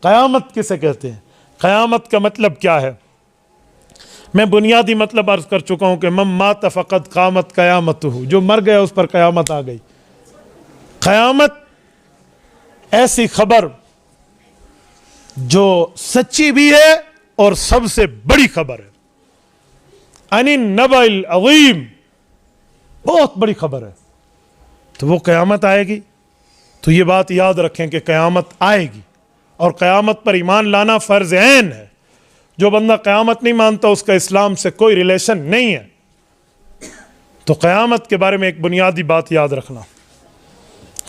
क़यामत किसे कहते हैं? क़यामत का मतलब क्या है? मैं बुनियादी मतलब अर्ज कर चुका हूं कि मम मात फ़क़त क़ामत क़यामतुहु, जो मर गया उस पर क़यामत आ गई। क़यामत ऐसी खबर जो सच्ची भी है और सबसे बड़ी खबर है। अनिन नबइल अज़ीम, बहुत बड़ी खबर है। तो वो क़यामत आएगी, तो ये बात याद रखें कि क़यामत आएगी और क़यामत पर ईमान लाना फ़र्ज़ ऐन है। जो बंदा क़यामत नहीं मानता उसका इस्लाम से कोई रिलेशन नहीं है। तो क़यामत के बारे में एक बुनियादी बात याद रखना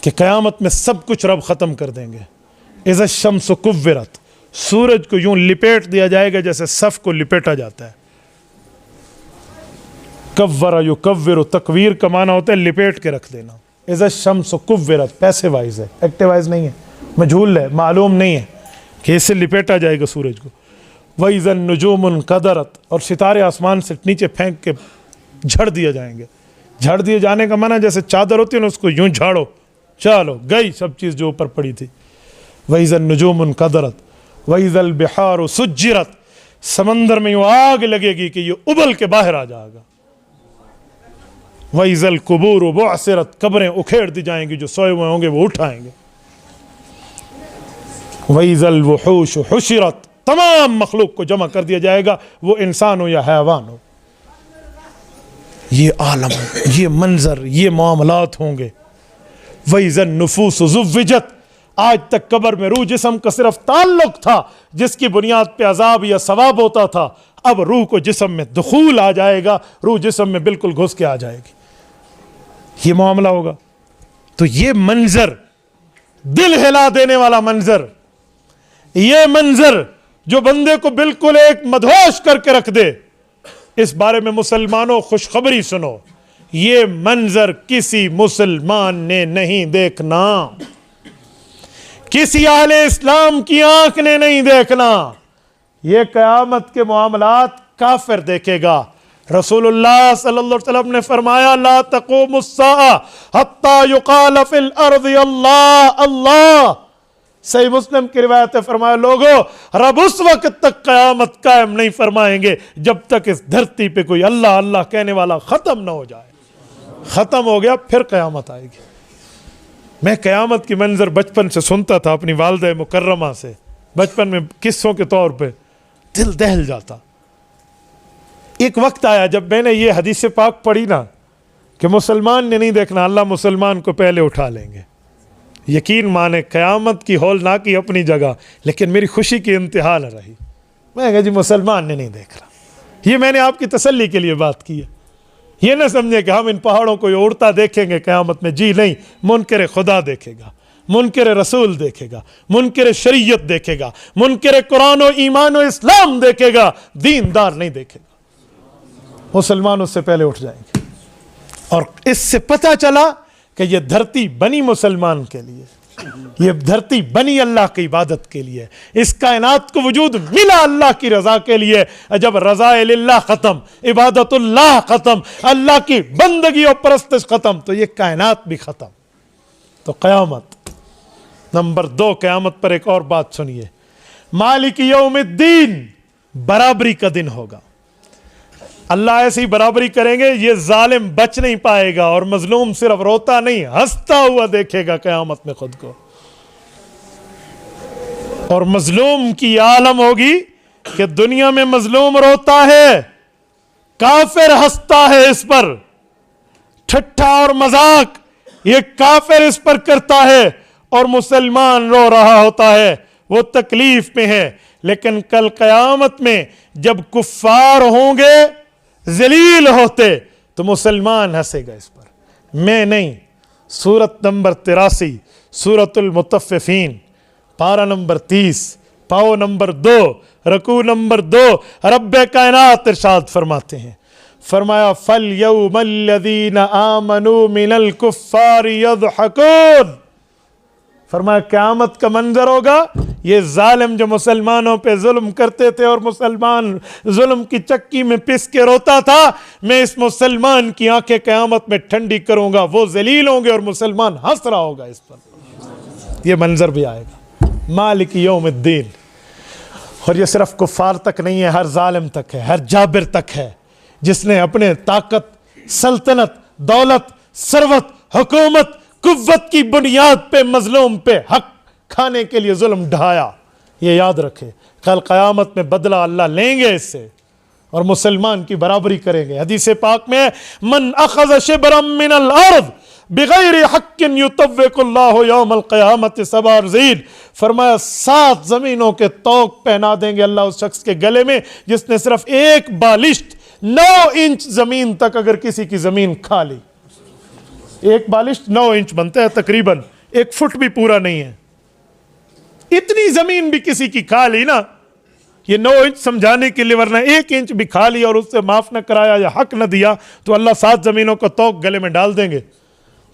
कि क़यामत में सब कुछ रब ख़त्म कर देंगे। इज़ा शम्सु कुव्विरत, सूरज को यूं लिपेट दिया जाएगा जैसे सफ़ को लिपेटा जाता है। कव्वरा युकव्विरु, तकवीर का माना होता है लिपेट के रख देना। इज़ा शम्सु कुव्विरत पैसे वाइज है, एक्टिवाइज नहीं है, मजहूल है, मालूम नहीं है कि इससे लिपेटा जाएगा सूरज को। वइज़न नुजूमुन क़दरत, और सितारे आसमान से नीचे फेंक के झड़ दिए जाएंगे। झड़ दिए जाने का माना जैसे चादर होती है ना, उसको यूं झाड़ो, चलो गई सब चीज़ जो ऊपर पड़ी थी। वइज़न नुजूमुन क़दरत वइज़ल बिहारु सुज्जिरत, समंदर में यूं आग लगेगी कि ये उबल के बाहर आ जाएगा। वइज़ल कुबूरु बुअसिरत, कब्रें उखेड़ दी जाएंगी, जो सोए हुए होंगे वो उठाएंगे। वइज़ल वुहूशु हुशिरत, तमाम मखलूक को जमा कर दिया जाएगा, वो इंसान हो या हैवान हो। ये आलम, ये मंजर, ये मामलात होंगे। वइज़न नुफूसु ज़ुव्विजत, आज तक कब्र में रूह जिस्म का सिर्फ ताल्लुक था जिसकी बुनियाद पे अजाब या सवाब होता था, अब रूह को जिस्म में दुखूल आ जाएगा, रूह जिस्म में बिल्कुल घुस के आ जाएगी। ये मामला होगा। तो ये मंजर, दिल हिला देने वाला मंजर, ये मंजर जो बंदे को बिल्कुल एक मदहोश करके रख दे, इस बारे में मुसलमानों खुशखबरी सुनो, ये मंजर किसी मुसलमान ने नहीं देखना, किसी अहले इस्लाम की आंख ने नहीं देखना। ये क़यामत के मामलात काफिर देखेगा। रसूलुल्लाह सल्लल्लाहु अलैहि वसल्लम ने फरमाया, ला तक़ूमुस्साअ हत्ता युक़ाल फिल अर्ज़ि अल्लाह अल्लाह। सही मुस्लिम की रिवायत है, फरमाया लोगों, रब उस वक्त तक क़यामत कायम नहीं फरमाएंगे जब तक इस धरती पे कोई अल्लाह अल्लाह कहने वाला ख़त्म ना हो जाए। ख़त्म हो गया फिर क़यामत आएगी। मैं क़यामत की मंजर बचपन से सुनता था अपनी वालिदा मुकर्रमा से, बचपन में किस्सों के तौर पे दिल दहल जाता। एक वक्त आया जब मैंने ये हदीस पाक पढ़ी ना कि मुसलमान ने नहीं देखना, अल्लाह मुसलमान को पहले उठा लेंगे। यकीन माने क़यामत की हौलनाकी अपनी जगह, लेकिन मेरी खुशी की इंतहा न रही। मैं कहा जी मुसलमान ने नहीं देख रहा। ये मैंने आपकी तसल्ली के लिए बात की है। ये ना समझे कि हम इन पहाड़ों को उड़ता देखेंगे क़यामत में, जी नहीं। मुनकर खुदा देखेगा, मुनकर रसूल देखेगा, मुनकर शरीयत देखेगा, मुनकर कुरान और ईमान और इस्लाम देखेगा, दीनदार नहीं देखेगा। मुसलमान उससे पहले उठ जाएंगे। और इससे पता चला कि यह धरती बनी मुसलमान के लिए, यह धरती बनी अल्लाह की इबादत के लिए, इस कायनात को वजूद मिला अल्लाह की रजा के लिए। जब रजा लिल्लाह खत्म, इबादतुल्लाह खत्म, अल्लाह की बंदगी और परस्तिश खत्म, तो यह कायनात भी खत्म। तो क़यामत नंबर 2, क़यामत पर एक और बात सुनिए, मालिक यौमिद्दीन, बराबरी का दिन होगा। अल्लाह ऐसी बराबरी करेंगे, ये जालिम बच नहीं पाएगा और मजलूम सिर्फ रोता नहीं हंसता हुआ देखेगा क़यामत में खुद को। और मजलूम की आलम होगी कि दुनिया में मजलूम रोता है, काफिर हंसता है इस पर, ठट्ठा और मजाक ये काफिर इस पर करता है और मुसलमान रो रहा होता है, वो तकलीफ में है। लेकिन कल क़यामत में जब कुफ्फार होंगे, जलील होते, तो मुसलमान हंसेगा इस पर, मैं नहीं। सूरत नंबर 83 सूरतुल मुतफ़्फ़िफ़ीन, पारा नंबर 30, पाओ नंबर 2, रकू नंबर 2, रब्बे कायनात इरशाद फरमाते हैं, फरमाया फल यौमल्लज़ीना आमनू मिनल कुफ़्फ़ारि यज़हकून। फरमाया क़यामत का मंजर होगा, ये जालिम जो मुसलमानों पे जुल्म करते थे और मुसलमान जुल्म की चक्की में पिस के रोता था, मैं इस मुसलमान की आंखें क़यामत में ठंडी करूंगा, वो जलील होंगे और मुसलमान हंस रहा होगा इस पर। ये मंजर भी आएगा। मालिक यौमिद्दीन। और ये सिर्फ कुफार तक नहीं है, हर जालिम तक है, हर जाबिर तक है, जिसने अपने ताकत, सल्तनत, दौलत, सरवत, हुकूमत, कुव्वत की बुनियाद पे मजलूम पे हक खाने के लिए जुल्म ढाया। ये याद रखे, कल क़यामत में बदला अल्लाह लेंगे इससे और मुसलमान की बराबरी करेंगे। हदीस पाक में मन अखज़ शिबरम मिनल अर्द बिगैर हक्किन युतव्विकुल्लाहु यौमल क़यामत सबअ अरज़ीन। फरमाया 7 ज़मीनों के तौक पहना देंगे अल्लाह उस शख्स के गले में जिसने सिर्फ एक बालिश्त 9 इंच जमीन तक अगर किसी की जमीन खा ली। एक बालिश्त 9 इंच बनता है, तकरीबन 1 फुट भी पूरा नहीं है। इतनी जमीन भी किसी की खा ली ना, ये 9 इंच समझाने के लिए, वरना 1 इंच भी खा लिया और उससे माफ न कराया या हक न दिया तो अल्लाह 7 जमीनों को तौक गले में डाल देंगे।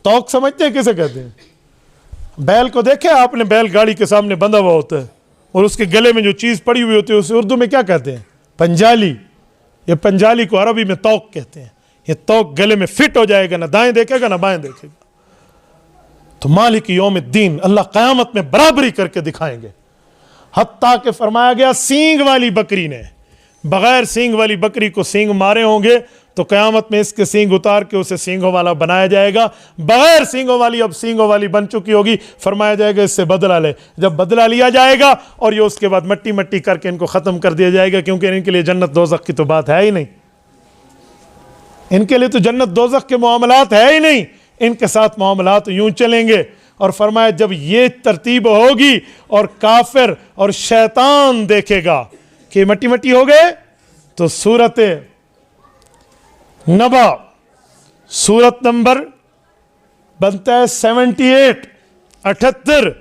तौक समझते हैं किसे कहते हैं? बैल को देखे आपने, बैल गाड़ी के सामने बंधा हुआ होता है और उसके गले में जो चीज पड़ी हुई होती है उसे उर्दू में क्या कहते हैं? पंजाली। ये पंजाली को अरबी में तौक कहते हैं। ये तौक गले में फिट हो जाएगा, ना दाएं देखेगा ना बाएं देखेगा। तो मालिक यौमिद्दीन, अल्लाह क़यामत में बराबरी करके दिखाएंगे। हत्ता के फरमाया गया सींग वाली बकरी ने, बगैर सींग वाली बकरी को सींग मारे होंगे तो क़यामत में इसके सींग उतार के उसे सींगों वाला बनाया जाएगा। बगैर सींगों वाली अब सींगों वाली बन चुकी होगी, फरमाया जाएगा इससे बदला ले। जब बदला लिया जाएगा और ये उसके बाद मट्टी मट्टी करके इनको ख़त्म कर दिया जाएगा, क्योंकि इनके लिए जन्नत दोज़ख की तो बात है ही नहीं। इनके लिए तो जन्नत दोज़ख के मामलात है ही नहीं, इनके साथ मामलात यूं चलेंगे। और फरमाया जब ये तरतीब होगी और काफिर और शैतान देखेगा कि मट्टी मट्टी हो गए, तो सूरत नबा सूरत नंबर बनता है 78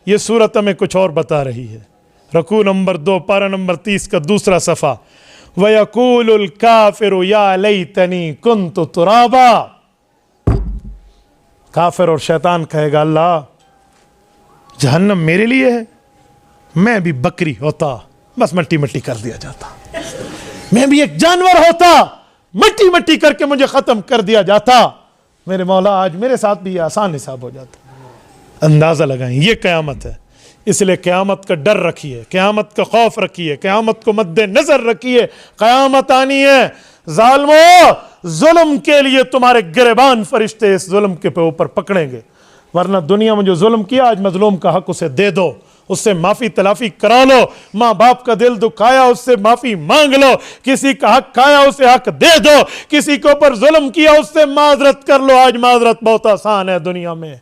ये सूरत हमें कुछ और बता रही है। रकू नंबर 2 पारा नंबर 30 का दूसरा सफ़ा। वयक़ूलुल काफ़िरु या लैतनी कुन्तु तुराबा। काफिर और शैतान कहेगा अल्लाह जहन्नम मेरे लिए है, मैं भी बकरी होता, बस मट्टी मट्टी कर दिया जाता, मैं भी एक जानवर होता, मट्टी मट्टी करके मुझे खत्म कर दिया जाता। मेरे मौला आज मेरे साथ भी आसान हिसाब हो जाता। अंदाजा लगाएं, ये क़यामत है। इसलिए क़यामत का डर रखिए, क़यामत का खौफ रखिए, क़यामत को मद्दे नजर रखिए। क़यामत आनी है, ज़ालिमों जुल्म के लिए तुम्हारे गिरबान फरिश्ते इस जुल्म के ऊपर पकड़ेंगे। वरना दुनिया में जो जुल्म किया, आज मजलूम का हक उसे दे दो, उससे माफी तलाफी करा लो। माँ बाप का दिल दुखाया, उससे माफी मांग लो। किसी का हक खाया, उसे हक दे दो। किसी के ऊपर जुल्म किया, उससे माजरत कर लो। आज माजरत बहुत आसान है दुनिया में,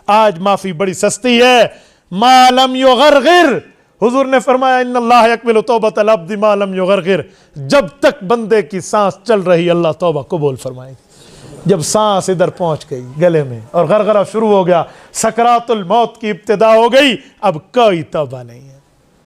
आज माफी बड़ी सस्ती है। मालम युगरगिर, हुजूर ने फरमाया इन्नल्लाह यक़बिलु तौबतल अब्दि मा लम युगरगिर। जब तक बंदे की सांस चल रही अल्लाह तौबा कबूल फरमाएगा। जब सांस इधर पहुंच गई गले में और गरगरा शुरू हो गया, सकरातुल मौत की इब्तिदा हो गई, अब कोई तौबा नहीं है।